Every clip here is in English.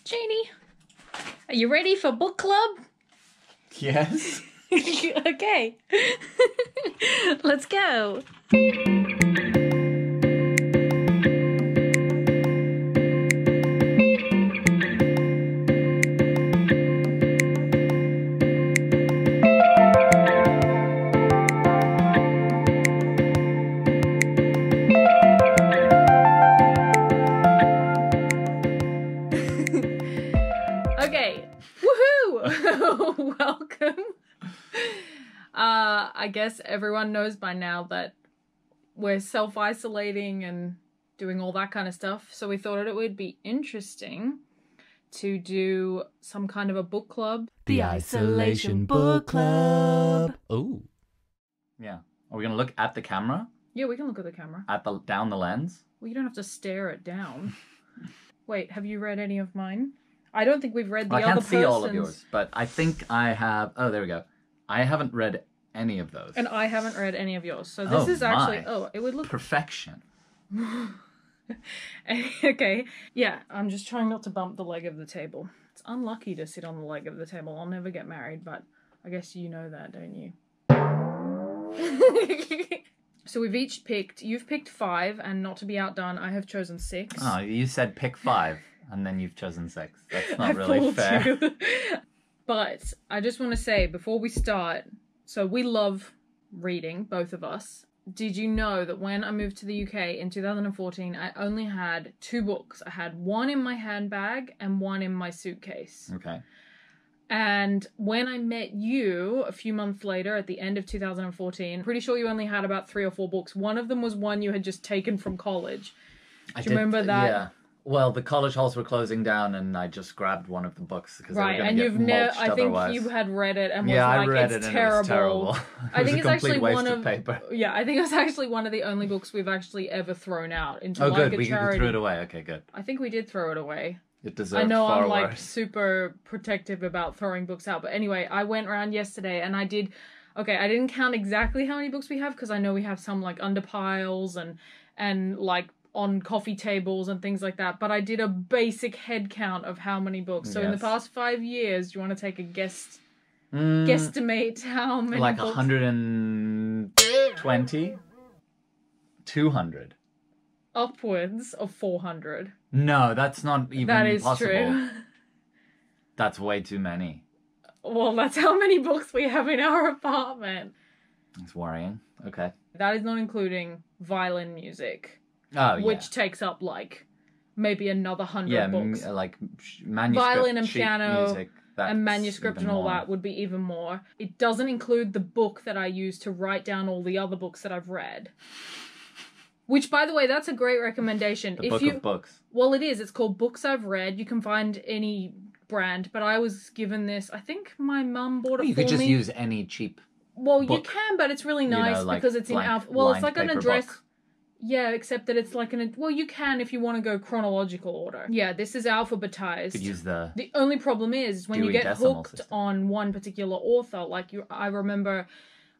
Janie, are you ready for book club? Yes. Okay. Let's go. Okay. Woohoo! Welcome. I guess everyone knows by now that we're self-isolating and doing all that kind of stuff. So we thought it would be interesting to do some kind of a book club. The Isolation Book Club. Oh. Yeah. Are we going to look at the camera? Yeah, we can look at the camera. Down the lens? Well, you don't have to stare it down. Wait, have you read any of mine? I don't think we've read the other person's. I can't see all of yours, but I think I have... Oh, there we go. I haven't read any of those. And I haven't read any of yours. So this is actually... Oh, it would look... Perfection. Okay. Yeah, I'm just trying not to bump the leg of the table. It's unlucky to sit on the leg of the table. I'll never get married, but I guess you know that, don't you? So we've each picked... You've picked 5, and not to be outdone, I have chosen 6. Oh, you said pick 5, and then you've chosen 6. That's not really fair. You. But I just want to say, before we start, so we love reading, both of us. Did you know that when I moved to the UK in 2014, I only had 2 books? I had one in my handbag and one in my suitcase. Okay. And when I met you a few months later at the end of 2014, pretty sure you only had about 3 or 4 books. One of them was one you had just taken from college. Do you remember that? Yeah. Well, the college halls were closing down, and I just grabbed one of the books because they were going to get mulched I think otherwise. you had read it and was I like, read it's it terrible. And it was terrible. I think it's actually one of paper. Yeah, I think it's actually one of the only books we've actually ever thrown out into a charity. We threw it away. Okay, good. I think we did throw it away. It deserved I know far I'm like worse. super protective about throwing books out, but anyway, I went around yesterday and I didn't count exactly how many books we have because I know we have some like under piles and like on coffee tables and things like that, but I did a basic head count of how many books. So in the past 5 years, do you want to take a guesstimate how many like books? 120? 200? Upwards of 400. No, that's not even that is possible. True. That's way too many. Well, that's how many books we have in our apartment. It's worrying. Okay. That is not including violin music. Oh, yeah. Which takes up, like, maybe another 100 books. Like manuscript, violin and sheet piano music, and manuscript and all that would be even more. It doesn't include the book that I use to write down all the other books that I've read. Which, by the way, that's a great recommendation. The book of books. Well, it is. It's called Books I've Read. You can find any brand, but I was given this. I think my mum bought it for me. You could just use any cheap Well, book. You can, but it's really nice like because it's blank, in alpha. Well, it's like an address. Book. Yeah, except that it's like well, you can if you want to go chronological order. Yeah, this is alphabetized. Could use the only problem is when you get hooked system. on one particular author, like I remember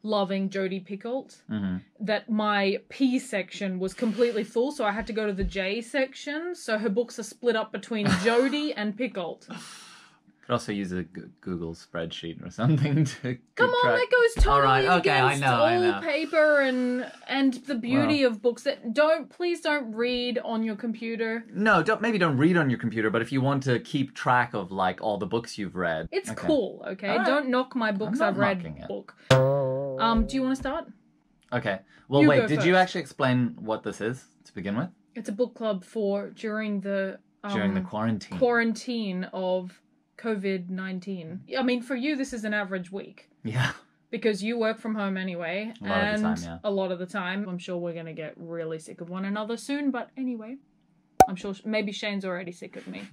loving Jodi Picoult, that my P section was completely full, so I had to go to the J section. So her books are split up between Jodi and Picoult. Could also use a Google spreadsheet or something to Come on, track. that goes totally against I know. paper and the beauty of books. That please don't read on your computer. No, maybe don't read on your computer, but if you want to keep track of like all the books you've read, it's cool. Okay, right. Don't knock my books I've read book. Do you want to start? Okay. Well, wait. Did you actually explain what this is to begin with? It's a book club for during the quarantine of COVID-19. I mean, for you, this is an average week. Yeah. Because you work from home anyway. A lot of the time, yeah. A lot of the time. I'm sure we're going to get really sick of one another soon, but anyway. I'm sure maybe Shane's already sick of me.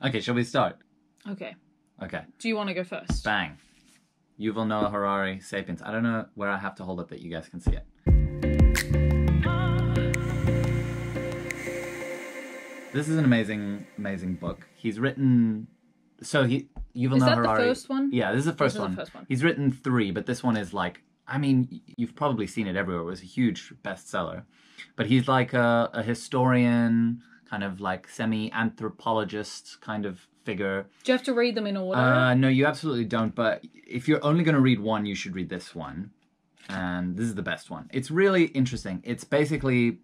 Okay, shall we start? Okay. Okay. Do you want to go first? Bang. Yuval Noah Harari, Sapiens. I don't know where I have to hold it that you guys can see it. This is an amazing, amazing book. He's written... So Yuval Noah Harari... Is that the first one? Yeah, this is the first one. The first one. He's written 3, but this one is like... I mean, you've probably seen it everywhere. It was a huge bestseller. But he's like a historian, kind of like semi-anthropologist kind of figure. Do you have to read them in order? No, you absolutely don't. But if you're only going to read one, you should read this one. And this is the best one. It's really interesting. It's basically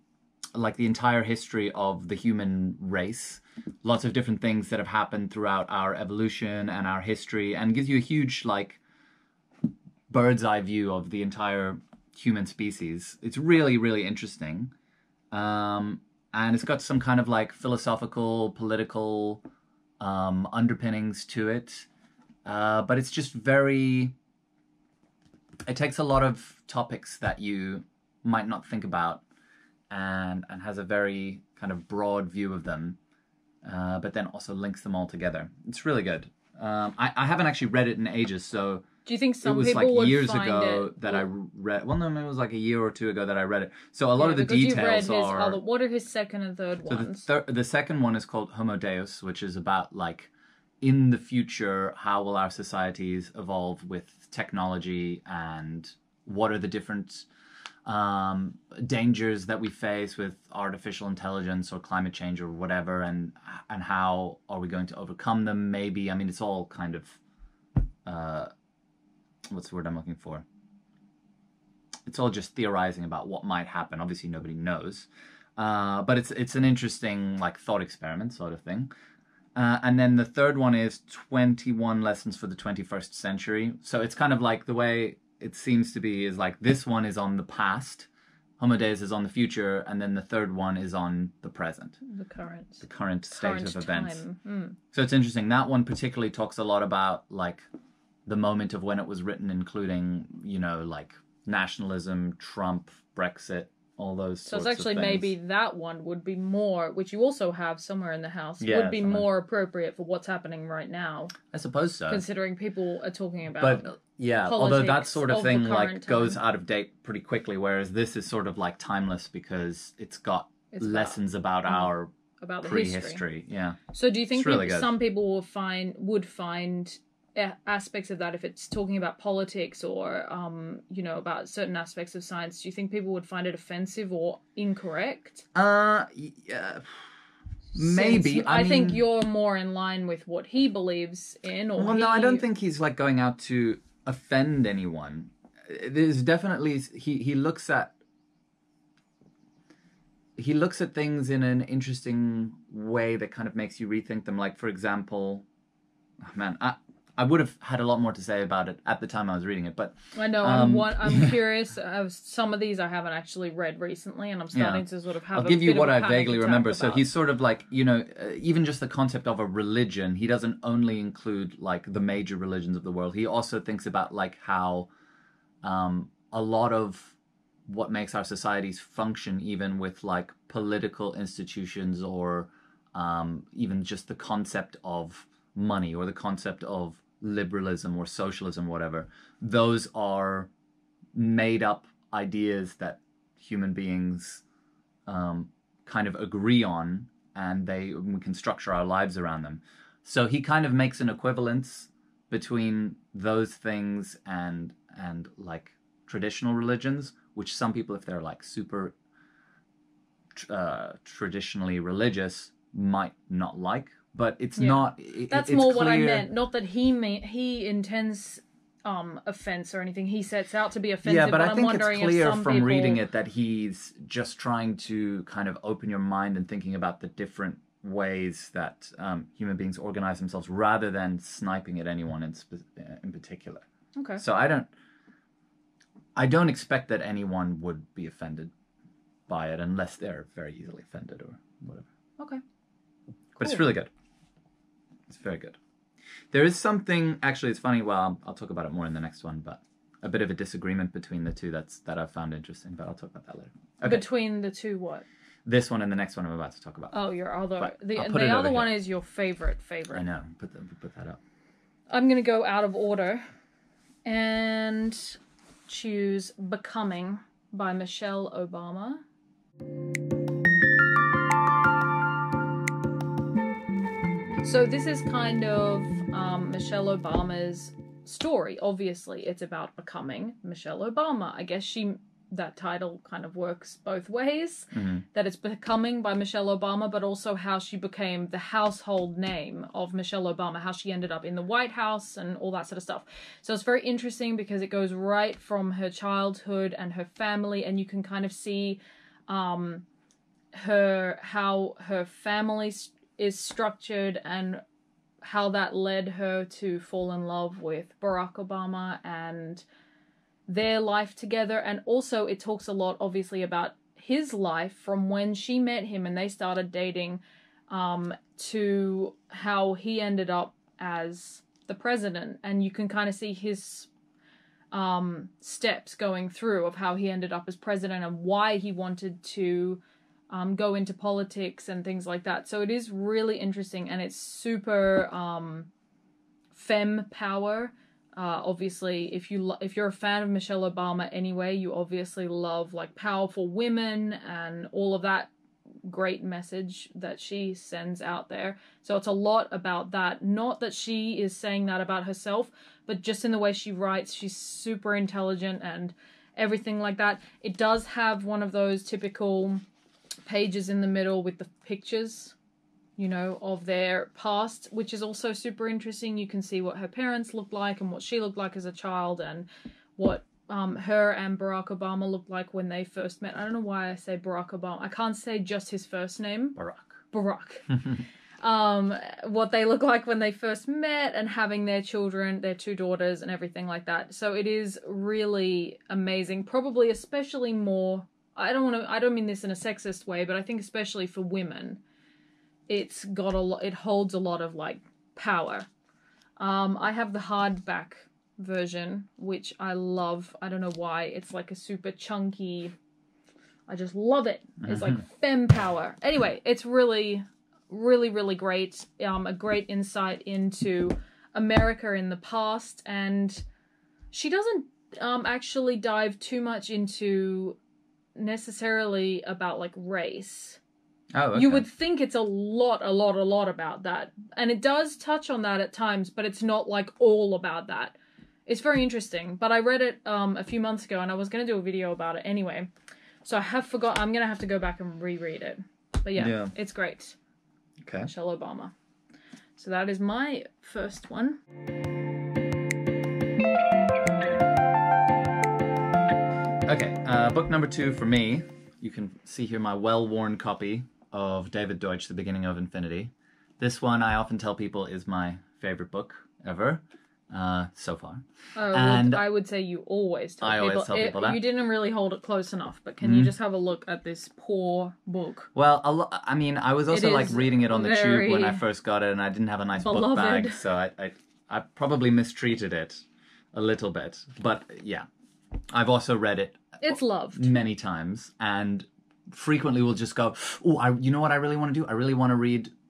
like the entire history of the human race. Lots of different things that have happened throughout our evolution and our history, and gives you a huge like bird's eye view of the entire human species. It's really, really interesting. And it's got some kind of like philosophical, political underpinnings to it. But it's just very... It takes a lot of topics that you might not think about and has a very kind of broad view of them, but then also links them all together. It's really good. I haven't actually read it in ages, so... Do you think some people would... It was like years ago that I read... Well, no, it was like a year or two ago that I read it. So a lot of the details are... What are his second and third ones? The second one is called Homo Deus, which is about like, in the future, how will our societies evolve with technology, and what are the different dangers that we face with artificial intelligence or climate change or whatever, and how are we going to overcome them, maybe. I mean, it's all kind of... what's the word I'm looking for? It's all just theorizing about what might happen. Obviously, nobody knows. But it's an interesting like thought experiment sort of thing. And then the third one is 21 Lessons for the 21st Century. So it's kind of like the way it seems to be is like this one is on the past, Homo Deus is on the future, and then the third one is on the present. The current state of events. So it's interesting. That one particularly talks a lot about like the moment of when it was written, including, you know, like nationalism, Trump, Brexit, all those sorts of things. So it's actually maybe that one would be more, which you also have somewhere in the house, would be more appropriate for what's happening right now. I suppose so. Considering people are talking about But yeah, although that sort of thing like goes out of date pretty quickly, whereas this is sort of like timeless because it's got lessons about our prehistory. Yeah. So do you think some people would find aspects of that, if it's talking about politics or you know, about certain aspects of science, do you think people would find it offensive or incorrect? Yeah, maybe. I think you're more in line with what he believes in. Or no, I don't think he's like going out to offend anyone. There's definitely he looks at things in an interesting way that kind of makes you rethink them. Like, for example, I would have had a lot more to say about it at the time I was reading it, but... I know, I'm curious. Some of these I haven't actually read recently, and I'm starting to sort of have I'll give you what I vaguely remember. So he's sort of like, you know, even just the concept of a religion, he doesn't only include, like, the major religions of the world. He also thinks about, like, how a lot of what makes our societies function, even with, like, political institutions or even just the concept of money or the concept of liberalism or socialism, whatever, those are made up ideas that human beings kind of agree on, and we can structure our lives around them. So he kind of makes an equivalence between those things and like traditional religions, which some people, if they're like super traditionally religious, might not like. But it's not... That's more clear. What I meant. Not that he intends offense or anything. He sets out to be offensive. Yeah, but I think it's clear from reading it that he's just trying to kind of open your mind and thinking about the different ways that human beings organize themselves, rather than sniping at anyone in particular. Okay. So I don't expect that anyone would be offended by it unless they're very easily offended or whatever. Okay. But it's really good. It's very good. There is something, actually, it's funny, well, I'll talk about it more in the next one, but a bit of a disagreement between the two that I've found interesting, but I'll talk about that later. Okay. Between the two what? This one and the next one I'm about to talk about. Oh, your other... The other one is your favorite. I know. Put that up. I'm going to go out of order and choose Becoming by Michelle Obama. So this is kind of Michelle Obama's story. Obviously, it's about becoming Michelle Obama. I guess she that title kind of works both ways. Mm-hmm. That it's Becoming by Michelle Obama, but also how she became the household name of Michelle Obama, how she ended up in the White House and all that sort of stuff. So it's very interesting because it goes right from her childhood and her family, and you can kind of see how her family is structured and how that led her to fall in love with Barack Obama and their life together. And also it talks a lot, obviously, about his life from when she met him and they started dating to how he ended up as the president. And you can kind of see his steps going through of how he ended up as president and why he wanted to go into politics and things like that. So it is really interesting, and it's super femme power. Obviously, if you're a fan of Michelle Obama anyway, you obviously love like powerful women and all of that great message that she sends out there. So it's a lot about that. Not that she is saying that about herself, but just in the way she writes, she's super intelligent and everything like that. It does have one of those typical pages in the middle with the pictures, you know, of their past, which is also super interesting. You can see what her parents looked like and what she looked like as a child and what her and Barack Obama looked like when they first met. I don't know why I say Barack Obama. I can't say just his first name. Barack. What they look like when they first met and having their children, their 2 daughters and everything like that. So it is really amazing. Probably especially more, I don't mean this in a sexist way, but I think especially for women, it's got it holds a lot of like power. I have the hardback version, which I love. I don't know why. It's like a super chunky, I just love it. It's like femme power. Anyway, it's really, really, really great. A great insight into America in the past, and she doesn't actually dive too much into necessarily about like race. Oh, okay. You would think it's a lot about that. And it does touch on that at times, but it's not like all about that. It's very interesting. But I read it a few months ago and I was going to do a video about it anyway. So I have forgot. I'm going to have to go back and reread it. But yeah, it's great. Okay. Michelle Obama. So that is my first one. Okay, book number 2 for me. You can see here my well-worn copy of David Deutsch, The Beginning of Infinity. This one I often tell people is my favorite book ever, so far. Oh, and I would say you always tell people. I always tell people that. You didn't really hold it close enough, but can you just have a look at this poor book? Well, I mean, I was also like reading it on the tube when I first got it, and I didn't have a nice book bag, so I probably mistreated it a little bit. But yeah, I've also read it. It's loved many times, and frequently will just go, oh, you know what I really want to do? I really want to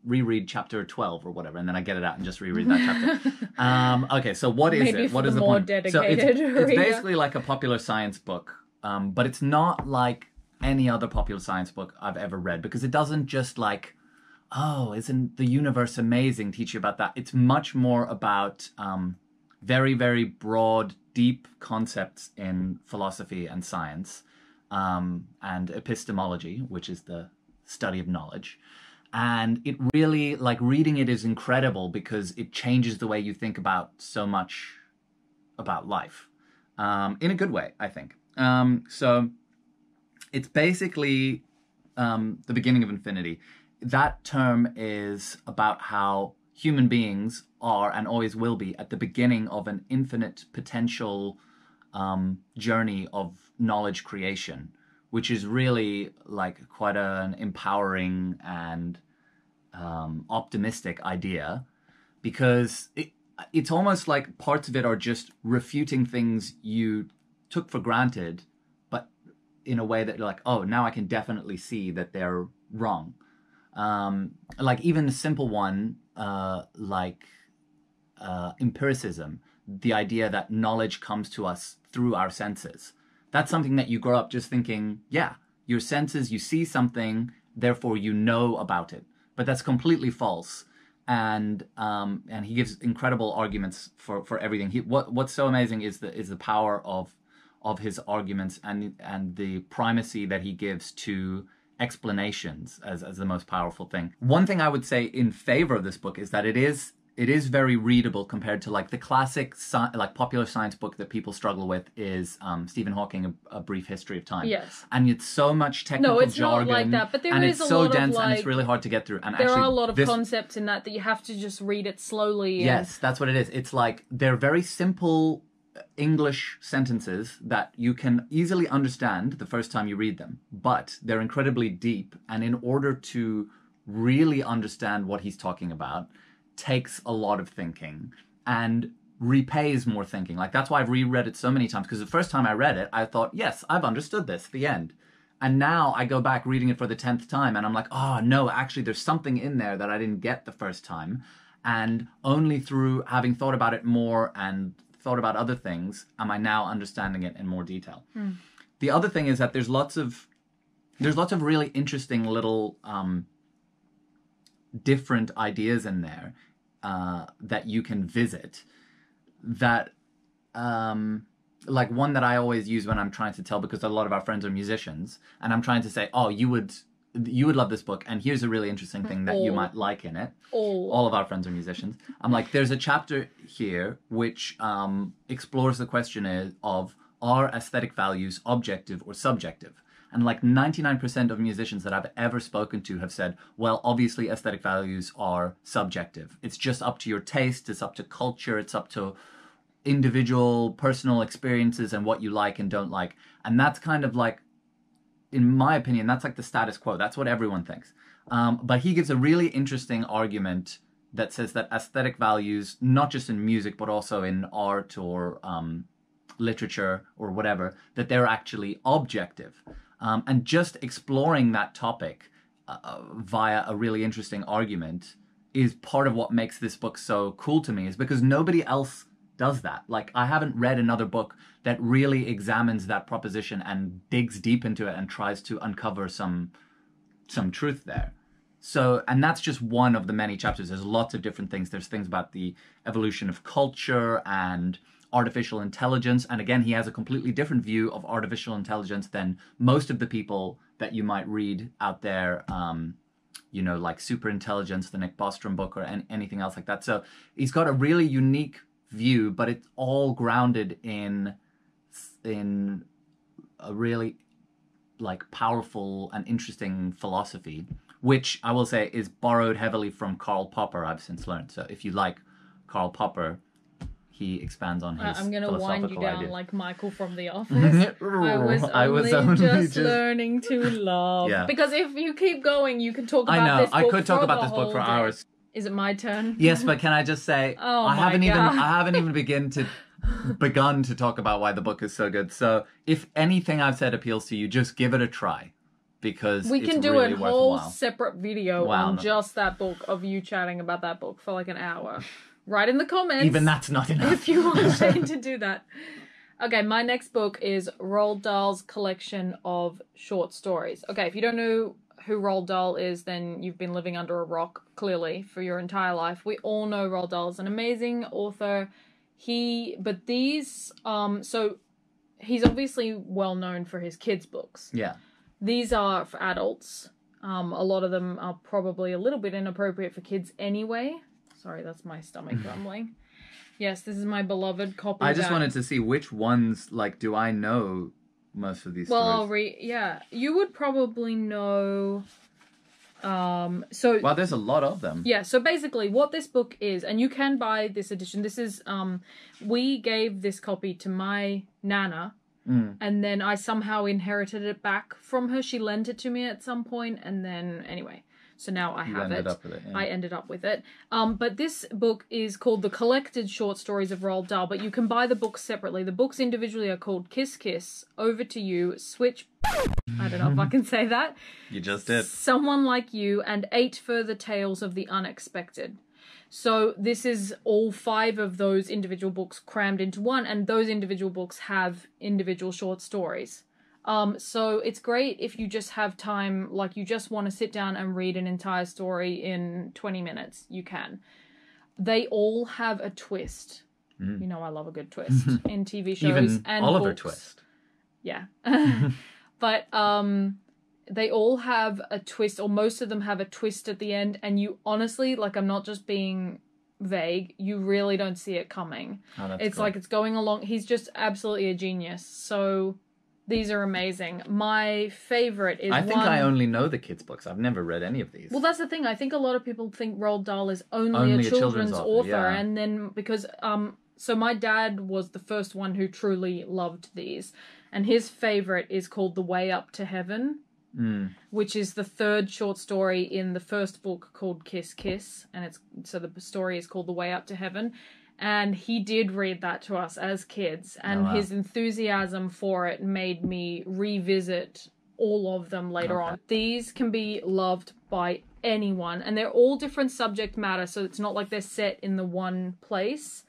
reread chapter 12 or whatever, and then I get it out and just reread that chapter. Okay, so what is Maybe it? What for is the the more point? dedicated So it's basically like a popular science book, but it's not like any other popular science book I've ever read, because it doesn't just like, oh, isn't the universe amazing, teach you about that. It's much more about very, very broad, deep concepts in philosophy and science, and epistemology, which is the study of knowledge. And it really, like, reading it is incredible because it changes the way you think about so much about life, in a good way, I think. So it's basically the beginning of infinity. That term is about how human beings are and always will be at the beginning of an infinite potential journey of knowledge creation, which is really like quite an empowering and optimistic idea, because it's almost like parts of it are just refuting things you took for granted, but in a way that you're like, oh, now I can definitely see that they're wrong. Like even a simple one, like empiricism, the idea that knowledge comes to us through our senses. That's something that you grow up just thinking, yeah, your senses, you see something, therefore you know about it. But that's completely false. And he gives incredible arguments for everything. What's so amazing is the power of of his arguments and the primacy that he gives to explanations as the most powerful thing. One thing I would say in favor of this book is that it is very readable compared to like the classic like popular science book that people struggle with is Stephen Hawking, A Brief History of Time. Yes. And it's so much technical jargon. Not like that, but and it's so dense and it's really hard to get through. And there actually, are a lot of concepts in that you have to just read it slowly. Yes, that's what it is. It's like they're very simple English sentences that you can easily understand the first time you read them, but they're incredibly deep. And in order to really understand what he's talking about, takes a lot of thinking and repays more thinking. Like that's why I've reread it so many times, because the first time I read it, I thought, yes, I've understood this, the end. And now I go back reading it for the 10th time and I'm like, oh no, actually there's something in there that I didn't get the first time. And only through having thought about it more and thought about other things am I now understanding it in more detail. The other thing is that there's lots of really interesting little different ideas in there that you can visit that like one that I always use when I'm trying to tell, because a lot of our friends are musicians, and I'm trying to say, oh, you would love this book, and here's a really interesting thing that you might like in it. All of our friends are musicians. I'm like, there's a chapter here which explores the question of, are aesthetic values objective or subjective? And like 99% of musicians that I've ever spoken to have said, well, obviously aesthetic values are subjective. It's just up to your taste, it's up to culture, it's up to individual personal experiences and what you like and don't like. And that's kind of like, in my opinion, that's like the status quo. That's what everyone thinks. But he gives a really interesting argument that says that aesthetic values, not just in music, but also in art or literature or whatever, that they're actually objective. And just exploring that topic via a really interesting argument is part of what makes this book so cool to me, is because nobody else does that. Like, I haven't read another book that really examines that proposition and digs deep into it and tries to uncover some truth there. So, and that's just one of the many chapters. There's lots of different things. There's things about the evolution of culture and artificial intelligence. And again, he has a completely different view of artificial intelligence than most of the people that you might read out there, you know, like Super Intelligence, the Nick Bostrom book, or anything else like that. So he's got a really unique view, but it's all grounded in a really like powerful and interesting philosophy, which I will say is borrowed heavily from Karl Popper, I've since learned. So if you like Karl Popper, he expands on his I'm going to wind you down ideas. like Michael from The Office. I was only just learning to love. Yeah. Because if you keep going, you can talk about this book I could talk about this book for hours. Is it my turn? Yes, but can I just say, I haven't even begun to talk about why the book is so good. So if anything I've said appeals to you, just give it a try, because we can do really a whole separate video on just that book, of you chatting about that book for like an hour. Write in the comments. Even that's not enough. If you want Shane to do that. Okay, my next book is Roald Dahl's collection of short stories. Okay, if you don't know who Roald Dahl is, then you've been living under a rock, clearly, for your entire life. We all know Roald Dahl is an amazing author. So he's obviously well known for his kids' books. Yeah. These are for adults. A lot of them are probably a little bit inappropriate for kids anyway. Sorry, that's my stomach grumbling. Yes, this is my beloved copy. I just wanted to see which ones, like, do I know most of these stories? Well, you would probably know. Well, there's a lot of them. Yeah, so basically what this book is, and you can buy this edition. This is, we gave this copy to my Nana, and then I somehow inherited it back from her. She lent it to me at some point, and then, anyway. So now I have it. I ended up with it. But this book is called The Collected Short Stories of Roald Dahl, but you can buy the books separately. The books individually are called Kiss Kiss, Over to You, Switch... I don't know if I can say that. You just did. Someone Like You, and 8 Further Tales of the Unexpected. So this is all 5 of those individual books crammed into one, and those individual books have individual short stories. So it's great if you just have time, like you just want to sit down and read an entire story in 20 minutes. You can. They all have a twist. You know I love a good twist in TV shows Even and Oliver books. Twist. Yeah. But they all have a twist, or most of them have a twist at the end, and you honestly, like, I'm not just being vague, you really don't see it coming. Oh, that's it's cool. like it's going along. He's just absolutely a genius. So these are amazing. My favorite is I think I only know the kids' books. I've never read any of these. Well, that's the thing. I think a lot of people think Roald Dahl is only a children's author. Yeah. And then because so my dad was the first one who truly loved these, and his favorite is called The Way Up to Heaven, which is the third short story in the first book called Kiss Kiss, and so the story is called The Way Up to Heaven. And he did read that to us as kids, and his enthusiasm for it made me revisit all of them later on. These can be loved by anyone, and they're all different subject matter, so it's not like they're set in the one place.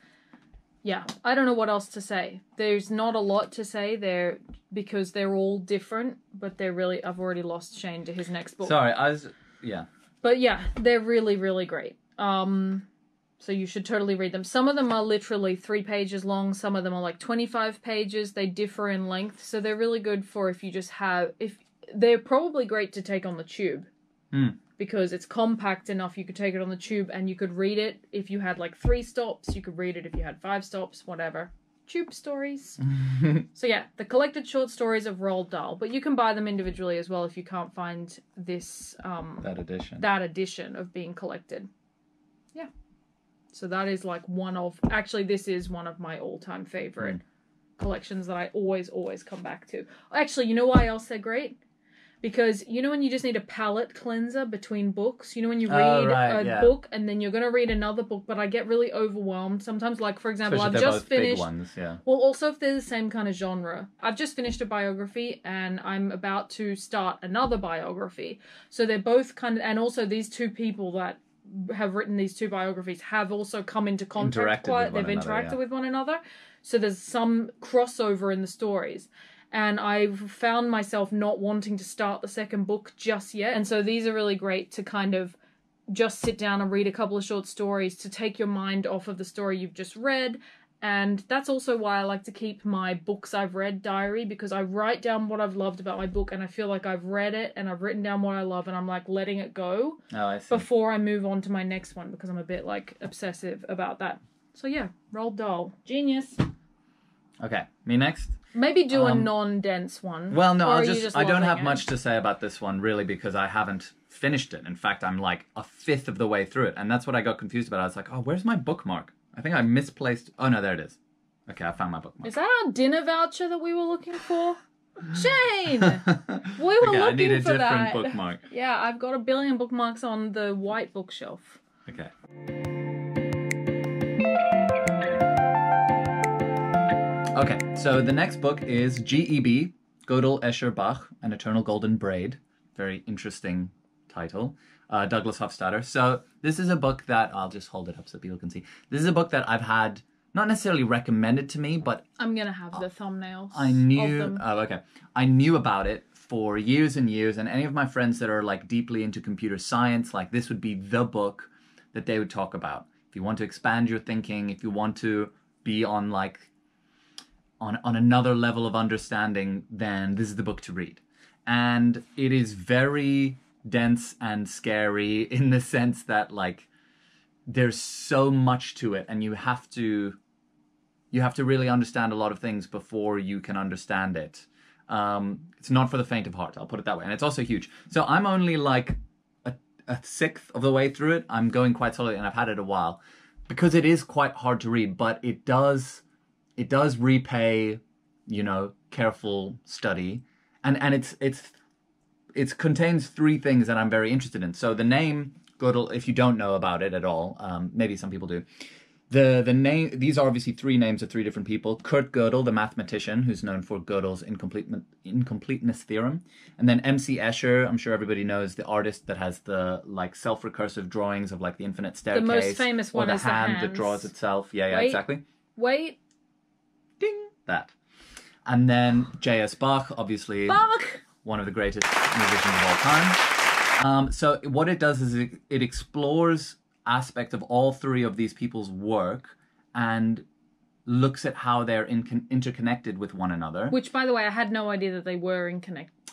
Yeah, I don't know what else to say. There's not a lot to say there because they're all different, but they're really... I've already lost Shane to his next book. Sorry, yeah. But yeah, they're really, really great. So you should totally read them. Some of them are literally 3 pages long. Some of them are like 25 pages. They differ in length. So they're really good for if you just have... They're probably great to take on the tube. Because it's compact enough you could take it on the tube and you could read it if you had like 3 stops. You could read it if you had 5 stops, whatever. Tube stories. So yeah, the collected short stories of Roald Dahl. But you can buy them individually as well if you can't find this... that edition of being collected. Yeah. So that is like actually this is one of my all-time favorite collections that I always come back to. Actually, you know why else they're great? Because you know when you just need a palate cleanser between books? You know when you read a book and then you're going to read another book, but I get really overwhelmed sometimes. Like, for example, Especially I've just finished... big ones, yeah. Well, also if they're the same kind of genre. I've just finished a biography and I'm about to start another biography. So they're both kind of... And also these two people that have written these 2 biographies have also come into contact. They've interacted with one another. So there's some crossover in the stories. And I've found myself not wanting to start the second book just yet. And so these are really great to kind of just sit down and read a couple of short stories to take your mind off of the story you've just read. And that's also why I like to keep my books I've read diary, because I write down what I've loved about my book and I feel like I've read it and I've written down what I love and I'm like letting it go before I move on to my next one, because I'm a bit like obsessive about that. So yeah, Roald Dahl. Genius. Okay, me next? Maybe do a non-dense one. Well, no, I don't have much to say about this one really because I haven't finished it. In fact, I'm like a fifth of the way through it. And that's what I got confused about. I was like, oh, where's my bookmark? I think I misplaced... Oh, no, there it is. Okay, I found my bookmark. Is that our dinner voucher that we were looking for? Shane! We were looking for that. I need a different bookmark. Yeah, I've got a billion bookmarks on the white bookshelf. Okay. Okay, so the next book is G.E.B., Gödel, Escher, Bach, An Eternal Golden Braid. Very interesting title. Douglas Hofstadter. So this is a book that... I'll just hold it up so people can see. This is a book that I've had, not necessarily recommended to me, but... I'm going to have the thumbnails I knew... of them. Oh, okay. I knew about it for years and years, and any of my friends that are like deeply into computer science, like this would be the book that they would talk about. If you want to expand your thinking, if you want to be on like... on another level of understanding, then this is the book to read. And it is very dense and scary in the sense that like there's so much to it and you have to really understand a lot of things before you can understand it. It's not for the faint of heart, I'll put it that way. And it's also huge. So I'm only like a sixth of the way through it. I'm going quite slowly and I've had it a while because it is quite hard to read, but it does repay, you know, careful study. And it contains 3 things that I'm very interested in. So the name Gödel, if you don't know about it at all, maybe some people do. The name, these are obviously 3 names of 3 different people. Kurt Gödel, the mathematician, who's known for Gödel's incompleteness theorem. And then M.C. Escher, I'm sure everybody knows, the artist that has the like self-recursive drawings of like the infinite staircase. The most famous one is the hand hands. that draws itself. Yeah, exactly. Wait. Ding. That. And then J.S. Bach, obviously Bach! One of the greatest musicians of all time. So what it does is it explores aspects of all 3 of these people's work and looks at how they're interconnected with one another. Which, by the way, I had no idea that they were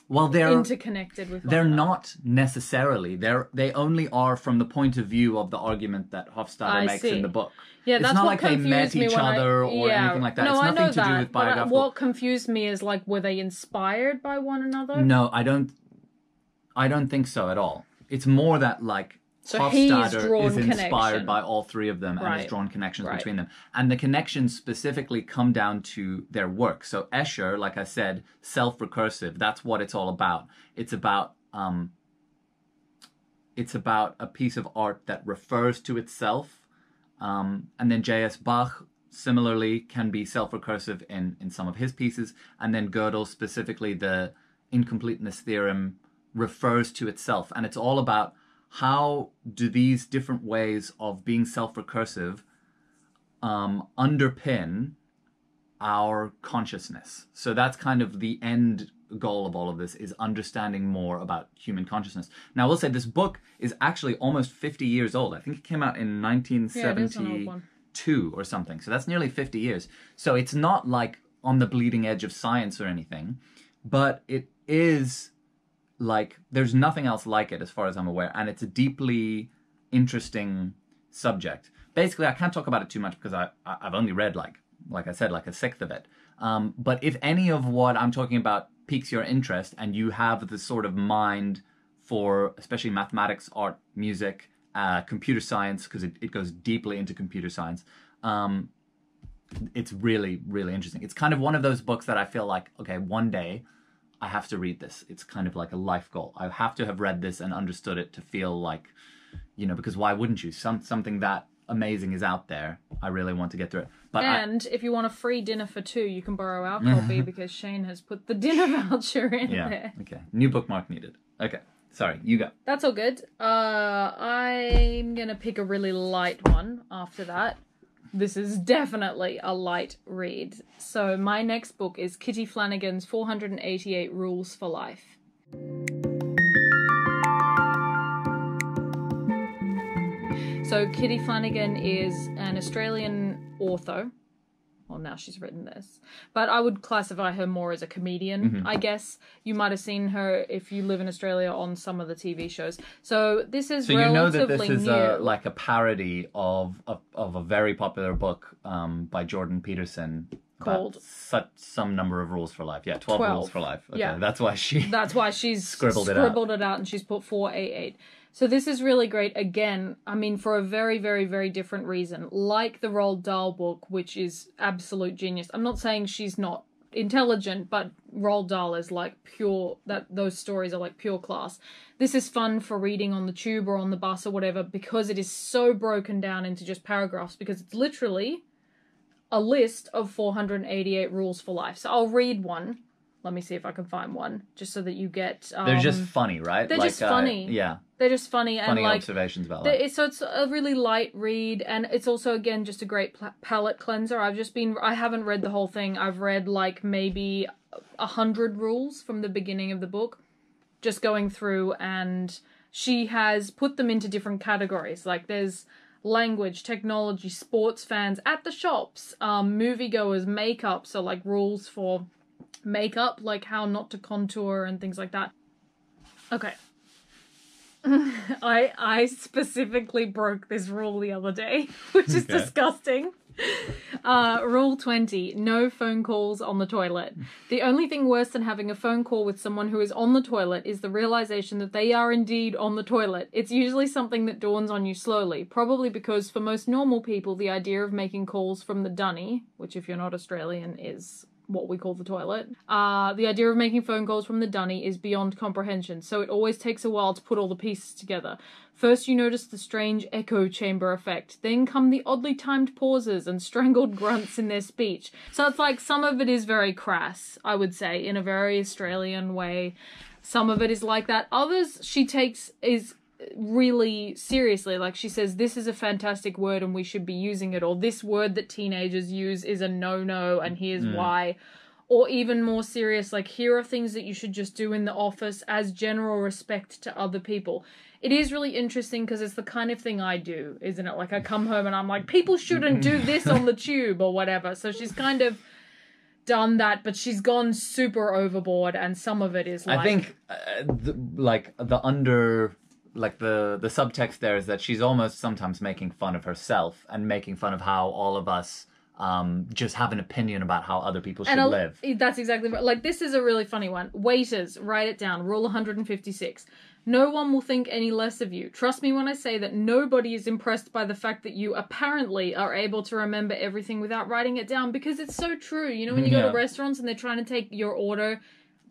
Well, they're interconnected with one they're another. not necessarily. They only are from the point of view of the argument that Hofstadter makes in the book. Yeah, that's it's not what like they confused met me each when other or anything like that. No, It's I nothing know to do that, with biographical. but what confused me is like, were they inspired by one another? No, I don't think so at all. It's more that like Hofstadter is inspired by all three of them and has drawn connections between them. And the connections specifically come down to their work. So Escher, like I said, self-recursive, that's what it's all about. It's about a piece of art that refers to itself. And then J.S. Bach, similarly, can be self-recursive in some of his pieces. And then Gödel, specifically, the incompleteness theorem refers to itself. And it's all about how do these different ways of being self-recursive underpin our consciousness. So that's kind of the end goal of all of this, is understanding more about human consciousness. Now, I will say this book is actually almost 50 years old. I think it came out in 1972 or something. So that's nearly 50 years. So it's not like on the bleeding edge of science or anything, but it is like, there's nothing else like it as far as I'm aware. And it's a deeply interesting subject. Basically, I can't talk about it too much because I've only read, like I said, like a sixth of it. But if any of what I'm talking about piques your interest and you have the sort of mind for especially mathematics, art, music, computer science, because it goes deeply into computer science, it's really, really interesting. It's kind of one of those books that I feel like, okay, one day I have to read this. It's kind of like a life goal. I have to have read this and understood it to feel like, you know, because why wouldn't you? Something that amazing is out there. I really want to get through it. But if you want a free dinner for two, you can borrow our copy because Shane has put the dinner voucher in there. Okay. New bookmark needed. Okay. Sorry, you go. That's all good. I'm going to pick a really light one after that. This is definitely a light read. So my next book is Kitty Flanagan's 488 Rules for Life. So Kitty Flanagan is an Australian author. Well, now she's written this. But I would classify her more as a comedian, I guess. You might have seen her, if you live in Australia, on some of the TV shows. So this is relatively new. So you know that this is like a parody of a very popular book by Jordan Peterson called some number of rules for life. Yeah, 12 rules for life. Okay, yeah. That's why she's scribbled it out and she's put 488. So this is really great, again, I mean, for a very, very, very different reason. Like the Roald Dahl book, which is absolute genius. I'm not saying she's not intelligent, but Roald Dahl is like pure, those stories are like pure class. This is fun for reading on the tube or on the bus or whatever, because it is so broken down into just paragraphs, because it's literally a list of 488 rules for life. So I'll read one. Let me see if I can find one, just so that you get... they're just funny, right? They're just funny. Yeah. They're just funny. Funny and observations about life. So it's a really light read, and it's also, again, just a great palate cleanser. I haven't read the whole thing. I've read like maybe 100 rules from the beginning of the book, just going through, and she has put them into different categories. Like there's language, technology, sports fans, at the shops, moviegoers, makeup, so like rules for makeup, like how not to contour and things like that. Okay. I specifically broke this rule the other day, which is disgusting. Rule 20, no phone calls on the toilet. The only thing worse than having a phone call with someone who is on the toilet is the realization that they are indeed on the toilet. It's usually something that dawns on you slowly, probably because for most normal people, the idea of making calls from the dunny, which if you're not Australian is what we call the toilet, the idea of making phone calls from the dunny is beyond comprehension, so it always takes a while to put all the pieces together. First you notice the strange echo chamber effect, then come the oddly timed pauses and strangled grunts in their speech. So it's like some of it is very crass, I would say, in a very Australian way. Some of it is like that. Others she takes is really seriously, like she says, this is a fantastic word and we should be using it, or this word that teenagers use is a no-no and here's why. or even more serious, like, here are things that you should just do in the office as general respect to other people. It is really interesting because it's the kind of thing I do, isn't it? Like, I come home and I'm like, people shouldn't do this on the tube or whatever. So she's kind of done that, but she's gone super overboard, and some of it is like... I think, the subtext there is that she's almost sometimes making fun of herself and making fun of how all of us just have an opinion about how other people should live. That's exactly right. Like, this is a really funny one. Waiters, write it down. Rule 156. No one will think any less of you. Trust me when I say that nobody is impressed by the fact that you apparently are able to remember everything without writing it down, because it's so true. You know, when you go to restaurants and they're trying to take your order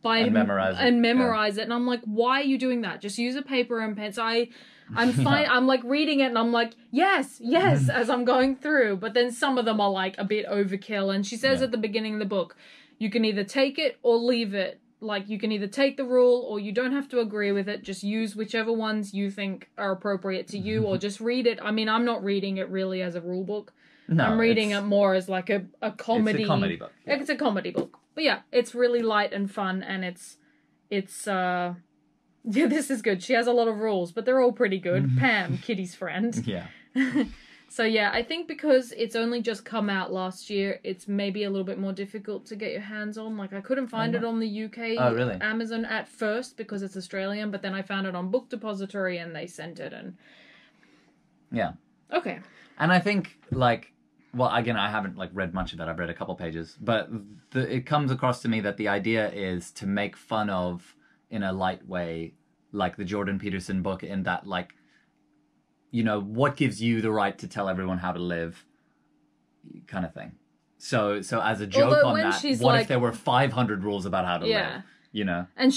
and memorize it. And I'm like, why are you doing that? Just use a paper and pen. So I'm fine. I'm like reading it and I'm like, yes, as I'm going through. But then some of them are like a bit overkill. And she says at the beginning of the book, you can either take it or leave it. Like, you can either take the rule or you don't have to agree with it. Just use whichever ones you think are appropriate to you, or just read it. I mean, I'm not reading it really as a rule book. No, I'm reading it more as like a comedy. It's a comedy book. Yeah. It's a comedy book. But yeah, it's really light and fun, and it's yeah, this is good. She has a lot of rules, but they're all pretty good. Pam, Kitty's friend. Yeah. So yeah, I think because it's only just come out last year, it's maybe a little bit more difficult to get your hands on. Like, I couldn't find it on the UK Amazon at first because it's Australian, but then I found it on Book Depository and they sent it. And yeah. Okay. And I think, like, well, again, I haven't like read much of it. I've read a couple pages, but it comes across to me that the idea is to make fun of, in a light way, like the Jordan Peterson book, in that, like, you know, what gives you the right to tell everyone how to live, kind of thing. So as a joke on that, what if there were 500 rules about how to live? You know? And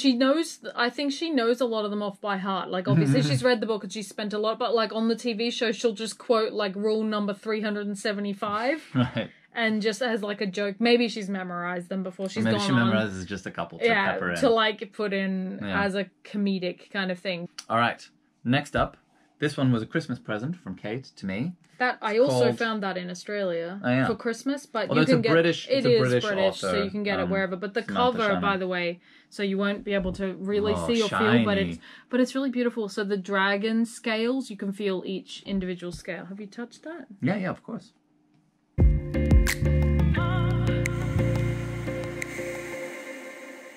I think she knows a lot of them off by heart. Like, obviously she's read the book and she's spent a lot, but like on the TV show, she'll just quote like rule number 375. Right. And just as like a joke, maybe she's memorized them before she's gone on. Maybe she memorizes just a couple to pepper in. To like put in as a comedic kind of thing. All right. Next up. This one was a Christmas present from Kate to me. That I also found that in Australia for Christmas, but you can get it is British, author, so you can get it wherever. But the cover, by the way, so you won't be able to really see or feel, but it's really beautiful. So the dragon scales, you can feel each individual scale. Have you touched that? Yeah, of course.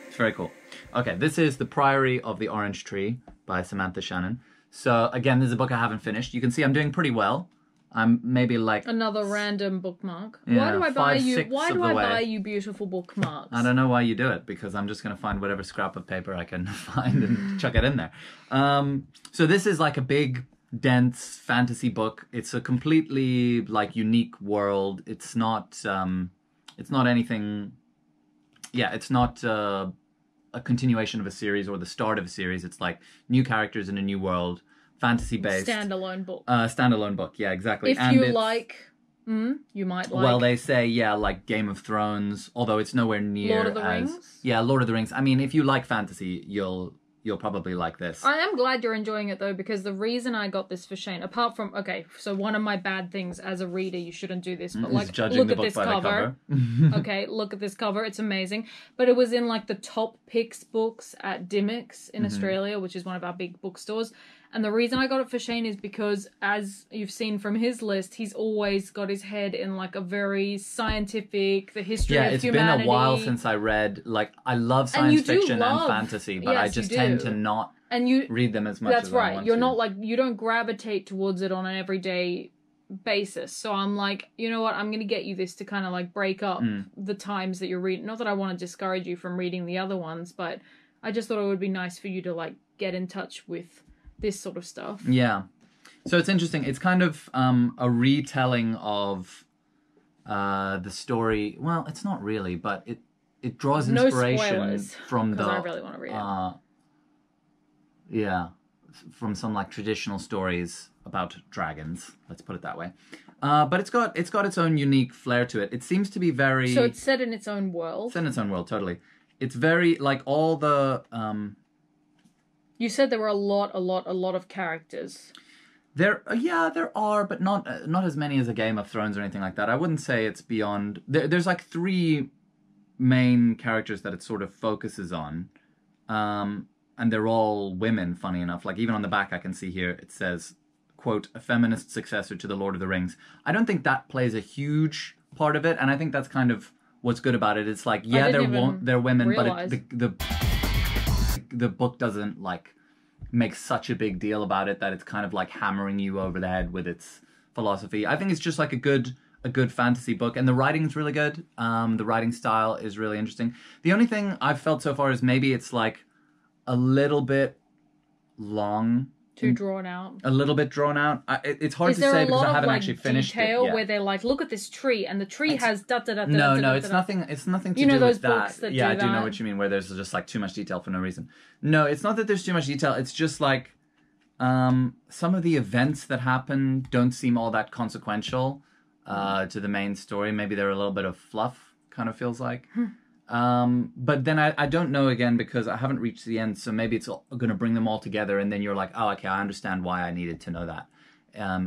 It's very cool. Okay, this is The Priory of the Orange Tree by Samantha Shannon. So, again, this is a book I haven't finished. You can see I'm doing pretty well. I'm maybe like... Another random bookmark. Yeah, why do I buy you beautiful bookmarks? I don't know why you do it, because I'm just going to find whatever scrap of paper I can find and chuck it in there. So this is like a big, dense fantasy book. It's a completely like unique world. It's not anything... Yeah, it's not... a continuation of a series or the start of a series. It's like new characters in a new world, fantasy-based. Standalone book. Standalone book, yeah, exactly. If you like... you might like... Well, they say, yeah, like Game of Thrones, although it's nowhere near Lord of the Rings? Yeah, Lord of the Rings. I mean, if you like fantasy, you'll probably like this. I am glad you're enjoying it, though, because the reason I got this for Shane, apart from... Okay, so one of my bad things as a reader, you shouldn't do this, but like, look at this cover. Okay, look at this cover. It's amazing. But it was in like the top picks books at Dymocks in Australia, which is one of our big bookstores. And the reason I got it for Shane is because, as you've seen from his list, he's always got his head in like a very scientific, the history of humanity. Yeah, it's been a while since I read, like, I love science fiction and fantasy, but I just tend to not read them as much as I want to. That's right. You're not like, you don't gravitate towards it on an everyday basis. So I'm like, you know what, I'm going to get you this to kind of like break up the times that you're reading. Not that I want to discourage you from reading the other ones, but I just thought it would be nice for you to like get in touch with this sort of stuff. Yeah. So it's interesting. It's kind of a retelling of the story. Well, it's not really, but it draws inspiration from the... I really want to read it. Yeah. From some like traditional stories about dragons. Let's put it that way. But it's got its own unique flair to it. It seems to be very... So it's set in its own world? Set in its own world, totally. It's very, like, all the... You said there were a lot of characters. There are, but not as many as a Game of Thrones or anything like that. I wouldn't say it's beyond... There's like three main characters that it sort of focuses on. And they're all women, funny enough. Like, even on the back I can see here, it says, quote, a feminist successor to The Lord of the Rings. I don't think that plays a huge part of it, and I think that's kind of what's good about it. It's like, yeah, they're women, realize. but the book doesn't, like, make such a big deal about it that it's kind of like hammering you over the head with its philosophy. I think it's just like a good fantasy book, and the writing's really good. The writing style is really interesting. The only thing I've felt so far is maybe it's like a little bit long. Too drawn out. A little bit drawn out. It's hard to say because I haven't actually finished it yet. Where they're like, look at this tree, and the tree has da da da da. No, it's nothing. It's nothing to do with that. Yeah, I do know what you mean. Where there's just like too much detail for no reason. No, it's not that there's too much detail. It's just like some of the events that happen don't seem all that consequential to the main story. Maybe they're a little bit of fluff. Kind of feels like. But then I don't know again because I haven't reached the end, so maybe it's going to bring them all together, and then you're like, oh, okay, I understand why I needed to know that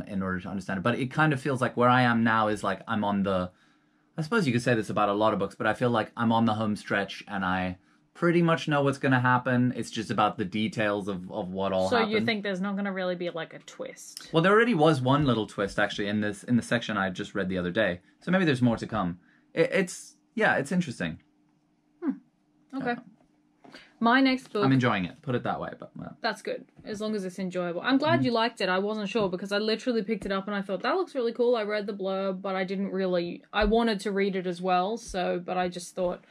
in order to understand it. But it kind of feels like where I am now is like I'm on the, I suppose you could say this about a lot of books, but I feel like I'm on the home stretch and I pretty much know what's going to happen. It's just about the details of what all happened. So you think there's not going to really be like a twist? Well, there already was one little twist actually in the section I just read the other day. So maybe there's more to come. It's interesting. Okay. My next book... I'm enjoying it. Put it that way. But that's good. As long as it's enjoyable. I'm glad you liked it. I wasn't sure because I literally picked it up and I thought, that looks really cool. I read the blurb, but I didn't really... I wanted to read it as well, but I just thought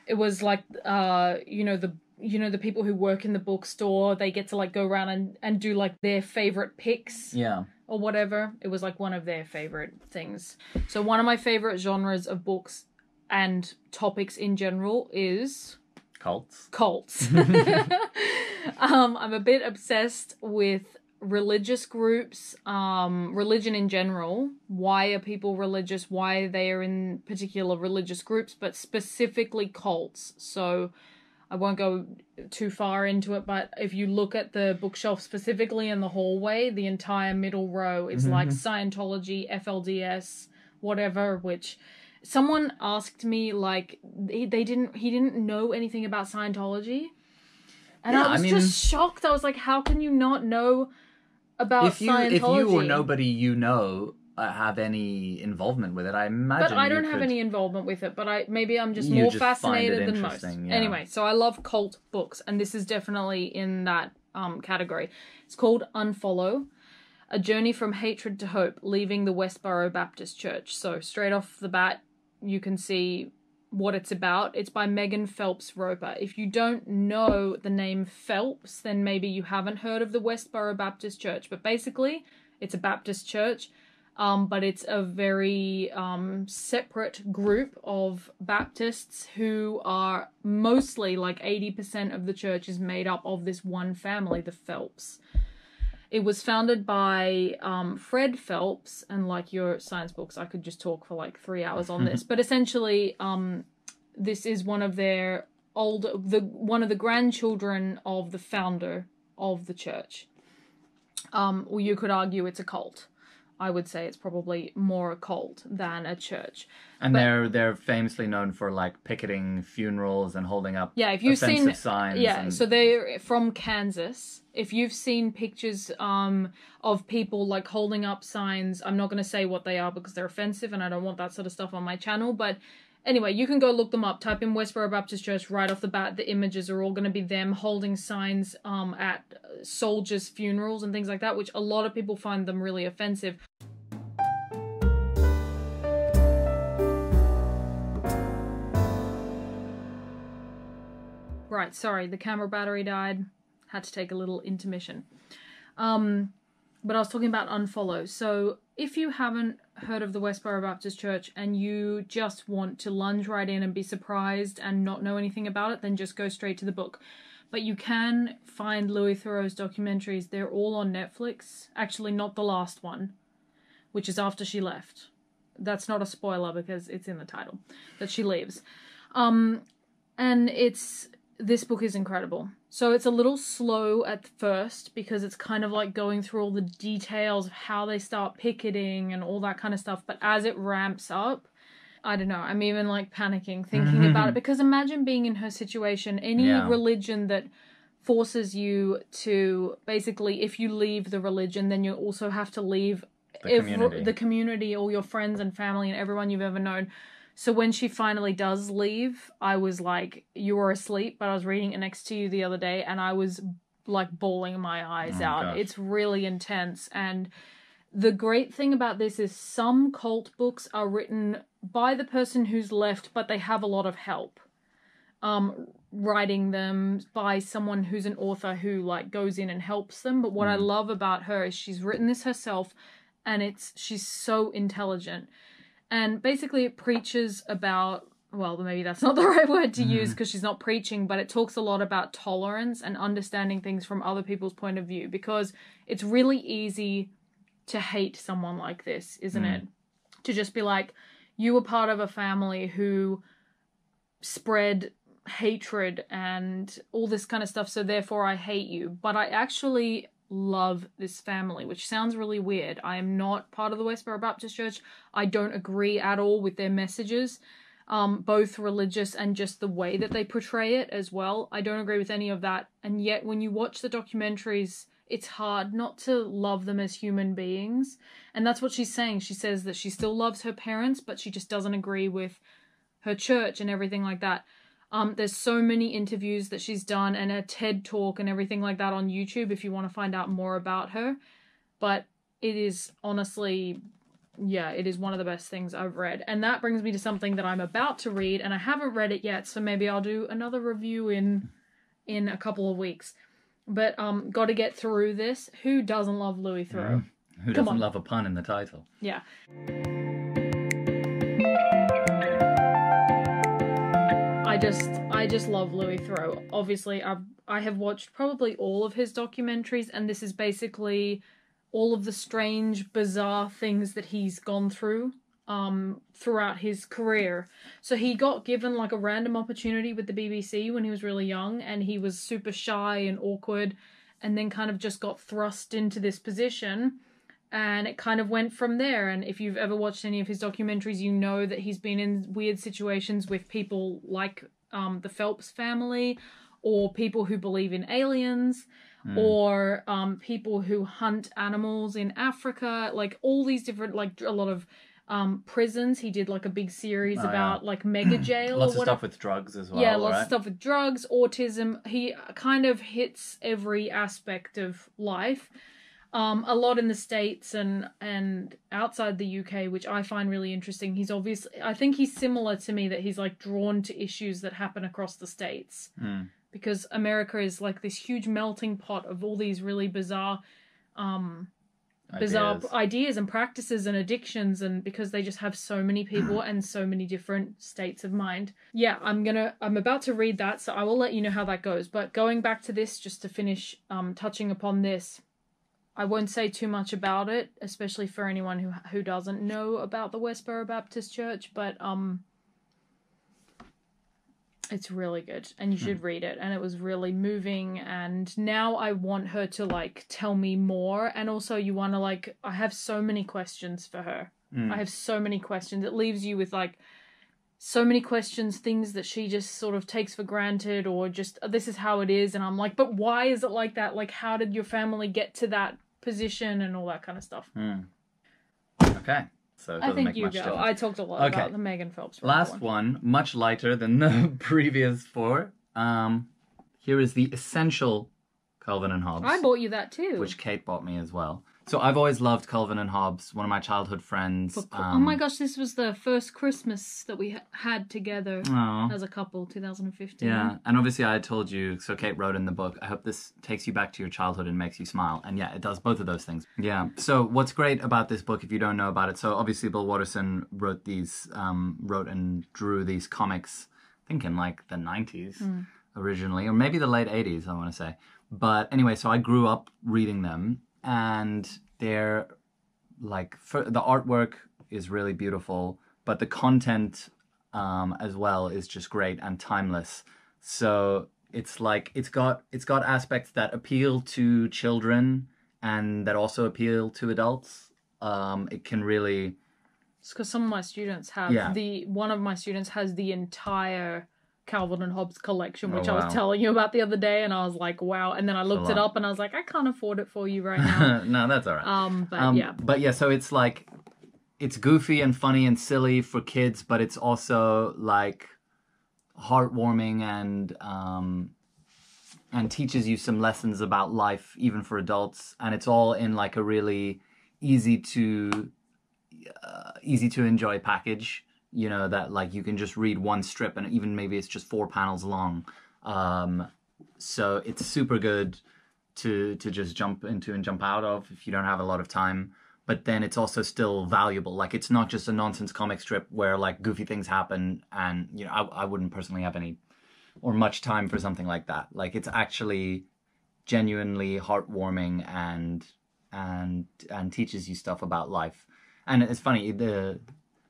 it was like, the people who work in the bookstore, they get to like go around and do like their favorite picks. Yeah. Or whatever. It was like one of their favorite things. So one of my favorite genres of books and topics in general is cults. I'm a bit obsessed with religious groups, religion in general. Why are people religious? Why they are in particular religious groups, but specifically cults. So I won't go too far into it, but if you look at the bookshelf specifically in the hallway, the entire middle row is like Scientology, FLDS, whatever, which... Someone asked me, like, he didn't know anything about Scientology. And I was just shocked. I was like, how can you not know about Scientology? If you or nobody you know have any involvement with it, I imagine But I don't have any involvement with it, but maybe I'm just more fascinated than most. Yeah. Anyway, so I love cult books, and this is definitely in that category. It's called Unfollow. A Journey from Hatred to Hope, Leaving the Westboro Baptist Church. So straight off the bat, you can see what it's about. It's by Megan Phelps Roper. If you don't know the name Phelps, then maybe you haven't heard of the Westboro Baptist Church. But basically, it's a Baptist church, but it's a very separate group of Baptists who are mostly, like 80% of the church is made up of this one family, the Phelps. It was founded by Fred Phelps, and like your science books, I could just talk for like 3 hours on this. But essentially, this is one of their one of the grandchildren of the founder of the church. Or you could argue it's a cult. I would say it's probably more a cult than a church. And they're famously known for like picketing funerals and holding up offensive signs. Yeah, so they're from Kansas. If you've seen pictures of people like holding up signs, I'm not going to say what they are because they're offensive and I don't want that sort of stuff on my channel, but anyway, you can go look them up. Type in Westboro Baptist Church right off the bat. The images are all going to be them holding signs at soldiers' funerals and things like that, which a lot of people find them really offensive. Right, sorry, the camera battery died. Had to take a little intermission. But I was talking about Unfollow. So if you haven't heard of the Westboro Baptist Church and you just want to lunge right in and be surprised and not know anything about it, then just go straight to the book. But you can find Louie Theroux's documentaries. They're all on Netflix. Actually, not the last one, which is after she left. That's not a spoiler because it's in the title that she leaves. And this book is incredible. So it's a little slow at first because it's kind of like going through all the details of how they start picketing and all that kind of stuff. But as it ramps up, I don't know, I'm even like panicking thinking about it, because imagine being in her situation. Any religion that forces you to, basically, if you leave the religion, then you also have to leave the community, all your friends and family and everyone you've ever known. So when she finally does leave, I was like, you were asleep, but I was reading it next to you the other day, and I was like bawling my eyes out. Gosh. It's really intense. And the great thing about this is some cult books are written by the person who's left, but they have a lot of help writing them by someone who's an author who like goes in and helps them. But what I love about her is she's written this herself, and she's so intelligent. And basically it preaches about, well, maybe that's not the right word to use because she's not preaching, but it talks a lot about tolerance and understanding things from other people's point of view, because it's really easy to hate someone like this, isn't it? To just be like, you were part of a family who spread hatred and all this kind of stuff, so therefore I hate you. But I actually love this family, which sounds really weird. I am not part of the Westboro Baptist Church. I don't agree at all with their messages, both religious and just the way that they portray it as well. I don't agree with any of that. And yet when you watch the documentaries, it's hard not to love them as human beings. And that's what she's saying. She says that she still loves her parents, but she just doesn't agree with her church and everything like that. There's so many interviews that she's done and a TED talk and everything like that on YouTube if you want to find out more about her. But it is honestly, it is one of the best things I've read. And that brings me to something that I'm about to read, and I haven't read it yet, so maybe I'll do another review in a couple of weeks. But got to get through this. Who doesn't love Louie Theroux? Who doesn't love a pun in the title? Yeah. I just love Louie Theroux. Obviously, I have watched probably all of his documentaries, and this is basically all of the strange, bizarre things that he's gone through throughout his career. So he got given like a random opportunity with the BBC when he was really young, and he was super shy and awkward, and then kind of just got thrust into this position, and it kind of went from there. And if you've ever watched any of his documentaries, you know that he's been in weird situations with people like the Phelps family, or people who believe in aliens, or people who hunt animals in Africa, like all these different, like a lot of prisons. He did like a big series about like mega jail. Lots of stuff with drugs as well. Yeah, lots of stuff with drugs, autism. He kind of hits every aspect of life. A lot in the States and outside the UK, which I find really interesting. I think he's similar to me, that he's like drawn to issues that happen across the States. Because America is like this huge melting pot of all these really bizarre ideas and practices and addictions, and because they just have so many people and so many different states of mind. Yeah, I'm about to read that, so I will let you know how that goes. But going back to this, just to finish touching upon this, I won't say too much about it, especially for anyone who doesn't know about the Westboro Baptist Church, but it's really good, and you should read it. And it was really moving, and now I want her to like tell me more. And also you want to like, I have so many questions for her. I have so many questions. It leaves you with like so many questions, things that she just sort of takes for granted, or just, this is how it is. And I'm like, but why is it like that? Like, how did your family get to that position and all that kind of stuff? Okay. So I think you go. Difference. I talked a lot about the Megan Phelps. Last one, much lighter than the previous four. Here is the Essential Calvin and Hobbes. I bought you that too. Which Kate bought me as well. So I've always loved Calvin and Hobbes, one of my childhood friends. Oh my gosh, this was the first Christmas that we had together as a couple, 2015. Yeah, and obviously I told you, so Kate wrote in the book, I hope this takes you back to your childhood and makes you smile. And yeah, it does both of those things. Yeah, so what's great about this book, if you don't know about it, so obviously Bill Watterson wrote and drew these comics, I think in like the 90s originally, or maybe the late 80s, I want to say. But anyway, so I grew up reading them. And they're like, the artwork is really beautiful, but the content as well is just great and timeless. So it's like it's got aspects that appeal to children and that also appeal to adults. It can really because some of my students have one of my students has the entire Calvin and Hobbes collection, which I was telling you about the other day, and I was like, wow. And then I looked it up and I was like, I can't afford it for you right now. No, that's all right. But yeah, so it's like, it's goofy and funny and silly for kids, but it's also like heartwarming and teaches you some lessons about life, even for adults. And it's all in like a really easy to enjoy package. You know, that like you can just read one strip, and even maybe it's just 4 panels long. So it's super good to just jump into and jump out of if you don't have a lot of time. But then it's also still valuable. Like, it's not just a nonsense comic strip where like goofy things happen, and you know, I wouldn't personally have any or much time for something like that. Like, it's actually genuinely heartwarming and teaches you stuff about life. And it's funny,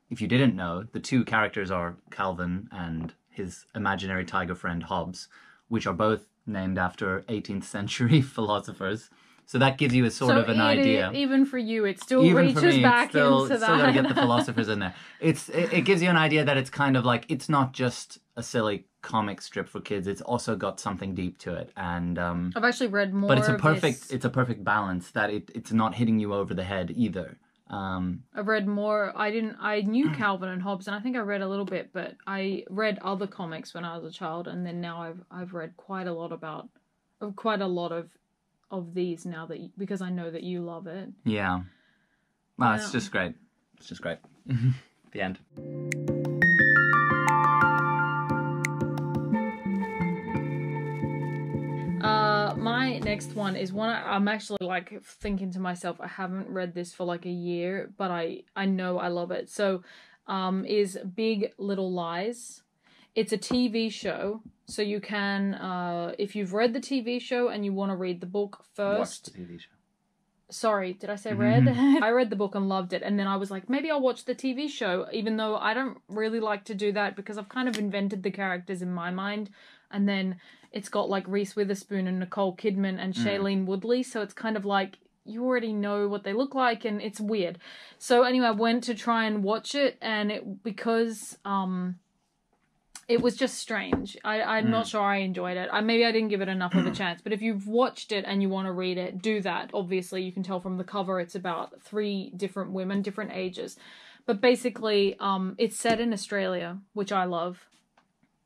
if you didn't know, the 2 characters are Calvin and his imaginary tiger friend Hobbes, which are both named after 18th century philosophers. So that gives you a sort of an idea. Even for you, it still reaches back into that. Still got to get the philosophers in there. It gives you an idea that it's kind of like, it's not just a silly comic strip for kids. It's also got something deep to it. And I've actually read more. But it's a perfect balance that it's not hitting you over the head either. I've read more. I knew Calvin and Hobbes, and I think I read a little bit, but I read other comics when I was a child, and then now I've read quite a lot of these now because I know that you love it. Yeah. Well, it's just great. It's just great. The end. My next one is one I'm actually like thinking to myself, I haven't read this for like a year, but I know I love it. So, is Big Little Lies. It's a TV show, so you can, if you've read the TV show and you want to read the book first. Watch the TV show. Sorry, did I say read? I read the book and loved it, and then I was like, maybe I'll watch the TV show, even though I don't really like to do that because I've kind of invented the characters in my mind, and then it's got like Reese Witherspoon and Nicole Kidman and Shailene Woodley, so it's kind of like, you already know what they look like, and it's weird. So anyway, I went to try and watch it, and because it was just strange. I'm not sure I enjoyed it. Maybe I didn't give it enough of a chance. But if you've watched it and you want to read it, do that. Obviously, you can tell from the cover it's about 3 different women, different ages. But basically, it's set in Australia, which I love.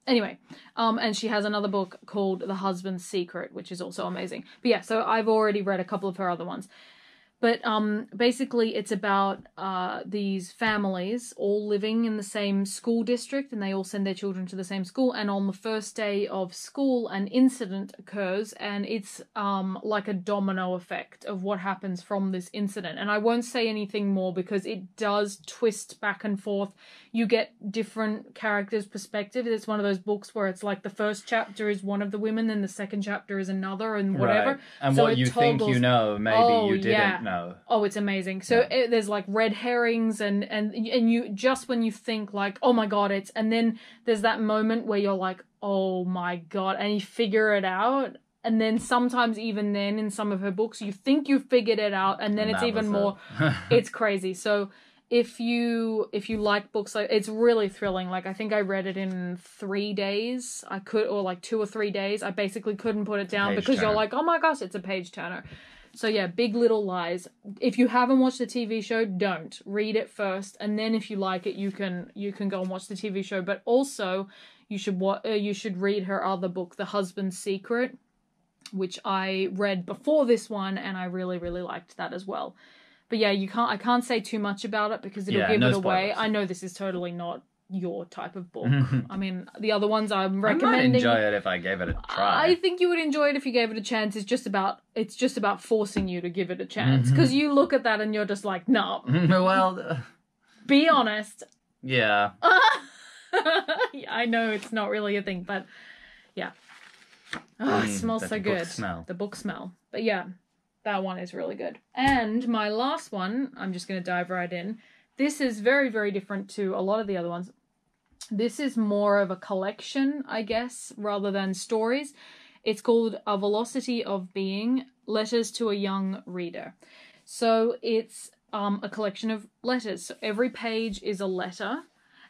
Anyway, and she has another book called The Husband's Secret, which is also amazing. But yeah, so I've already read a couple of her other ones. But basically it's about these families all living in the same school district, and they all send their children to the same school. And on the first day of school, an incident occurs, and it's like a domino effect of what happens from this incident. And I won't say anything more because it does twist back and forth. You get different characters' perspectives. It's one of those books where it's like the first chapter is one of the women, then the second chapter is another, and whatever. Right. And so what you think you know, maybe you didn't know. Oh, it's amazing. So there's like red herrings and you just when you think like, oh my God, and then there's that moment where you're like, oh my God, and you figure it out. And then sometimes even then in some of her books, you think you figured it out, and then it's even more, it's crazy. So if you like books, like, it's really thrilling. Like, I think I read it in 3 days. Or like 2 or 3 days. I basically couldn't put it down because you're like, oh my gosh, it's a page turner. So yeah, Big Little Lies. If you haven't watched the TV show, don't. Read it first, and then if you like it, you can go and watch the TV show. But also, you should read her other book, The Husband's Secret, which I read before this one, and I really, really liked that as well. But yeah, I can't say too much about it because it'll give it away. I know this is totally not your type of book. I mean, the other ones I'm recommending. I might enjoy it if I gave it a try. I think you would enjoy it if you gave it a chance. It's just about forcing you to give it a chance, because you look at that and you're just like, no. Well, be honest. Yeah. I know it's not really a thing, but yeah. Oh, it smells so good. The book smell. But yeah, that one is really good. And my last one, I'm just going to dive right in. This is very, very different to a lot of the other ones. This is more of a collection, I guess, rather than stories. It's called A Velocity of Being, Letters to a Young Reader. So it's a collection of letters. So every page is a letter,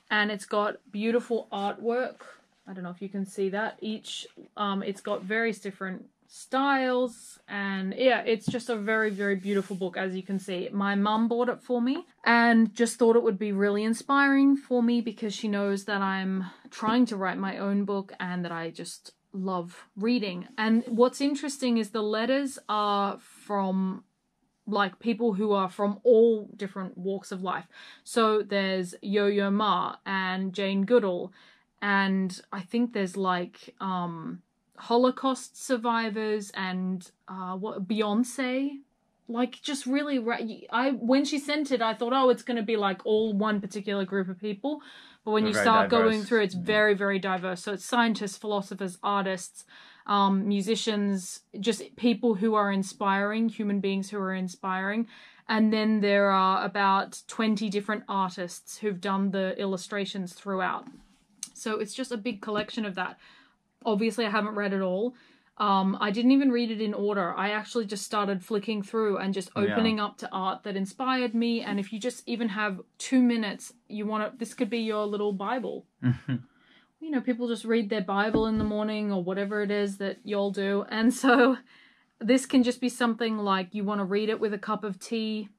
and it's got beautiful artwork. I don't know if you can see that. Each, it's got various different styles, and yeah, it's just a very, very beautiful book, as you can see. My mum bought it for me and just thought it would be really inspiring for me because she knows that I'm trying to write my own book and that I just love reading. And what's interesting is the letters are from like people who are from all different walks of life. So there's Yo-Yo Ma and Jane Goodall, and I think there's like Holocaust survivors and what Beyonce, like just really when she sent it I thought, oh, it's going to be like all one particular group of people, but when you start going through, it's very, very diverse. So it's scientists, philosophers, artists, musicians, just people who are inspiring, human beings who are inspiring. And then there are about 20 different artists who've done the illustrations throughout. So it's just a big collection of that. Obviously, I haven't read it all. I didn't even read it in order. I actually just started flicking through and just opening up to art that inspired me. And if you just even have 2 minutes, this could be your little Bible. You know, people just read their Bible in the morning or whatever it is that y'all do. And so this can just be something like you want to read it with a cup of tea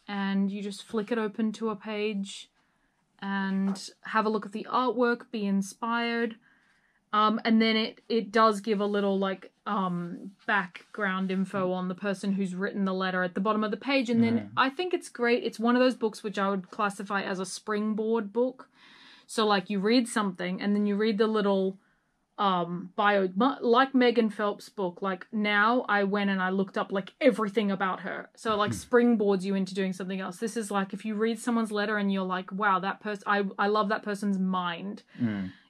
and you just flick it open to a page and have a look at the artwork, be inspired. And then it does give a little like background info on the person who's written the letter at the bottom of the page. And then I think it's great. It's one of those books which I would classify as a springboard book. So like you read something and then you read the little bio, like Megan Phelps' book. Like now I went and I looked up like everything about her. So like springboards you into doing something else. This is like if you read someone's letter and you're like, wow, that person, I love that person's mind.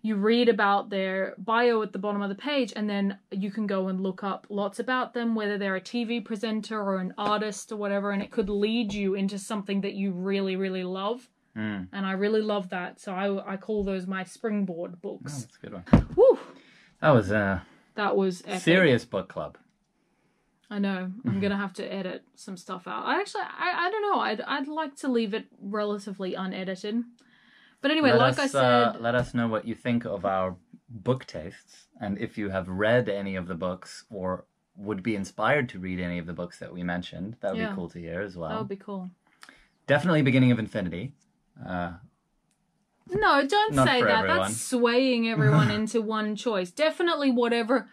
You read about their bio at the bottom of the page and then you can go and look up lots about them, whether they're a TV presenter or an artist or whatever, and it could lead you into something that you really, really love. And I really love that. So I call those my springboard books. Oh, that's a good one. Woo! That was epic. Serious book club. I know. I'm gonna have to edit some stuff out. I don't know. I'd like to leave it relatively unedited. But anyway, I said, let us know what you think of our book tastes, and if you have read any of the books or would be inspired to read any of the books that we mentioned. That would be cool to hear as well. That would be cool. Definitely Beginning of Infinity. No, don't say that. Everyone. That's swaying everyone into one choice. Definitely whatever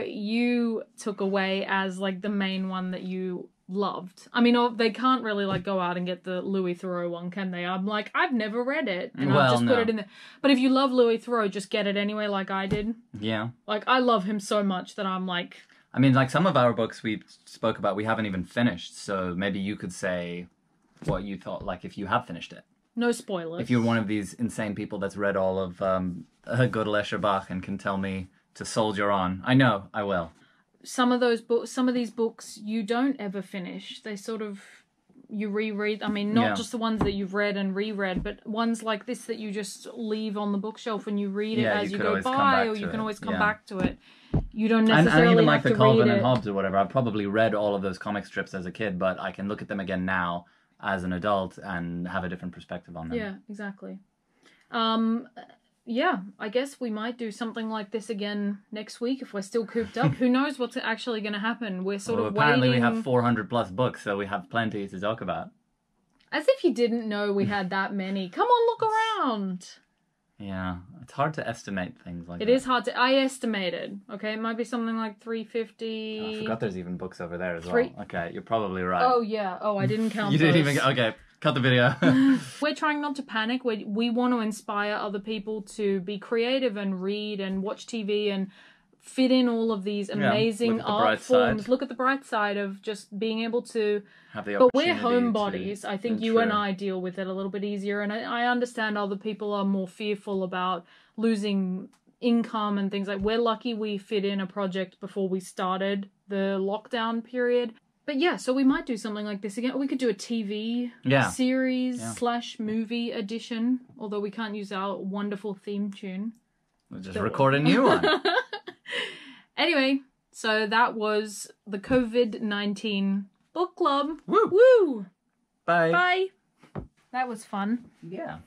you took away as like the main one that you loved. I mean, they can't really like go out and get the Louie Theroux one, can they? I'm like, I've never read it, and I've just put it in there. But if you love Louie Theroux, just get it anyway, like I did. Yeah. Like I love him so much that I'm like. I mean, like some of our books we spoke about, we haven't even finished. So maybe you could say what you thought, like if you have finished it. No spoilers. If you're one of these insane people that's read all of Gödel Escher Bach and can tell me to soldier on, I know, I will. Some of these books you don't ever finish. They sort of, you reread. I mean, not just the ones that you've read and reread, but ones like this that you just leave on the bookshelf and you read it as you go by, or you can always come back to it. You don't necessarily and even have like the to read Calvin it. and Hobbes or whatever. I've probably read all of those comic strips as a kid, but I can look at them again now as an adult and have a different perspective on them. Yeah, exactly. Yeah, I guess we might do something like this again next week if we're still cooped up. Who knows what's actually going to happen? We're sort of apparently waiting. We have 400 plus books, so we have plenty to talk about. As if you didn't know we had that many. Come on, look around. Yeah, it's hard to estimate things like that. It is hard to... I estimated, okay? It might be something like 350... Oh, I forgot there's even books over there as well. Okay, you're probably right. Oh, yeah. Oh, I didn't count You those. didn't even... Okay, cut the video. We're trying not to panic. We want to inspire other people to be creative and read and watch TV and fit in all of these amazing art forms. Side. Look at the bright side of just being able to... Have the but we're homebodies. I think you true. and I deal with it a little bit easier. And I understand other people are more fearful about losing income and things like. We're lucky we fit in a project before we started the lockdown period. But yeah, so we might do something like this again. We could do a TV series / movie edition. Although we can't use our wonderful theme tune. We'll just record a new one. Anyway, so that was the COVID-19 book club. Woo! Woo! Bye. Bye. That was fun. Yeah.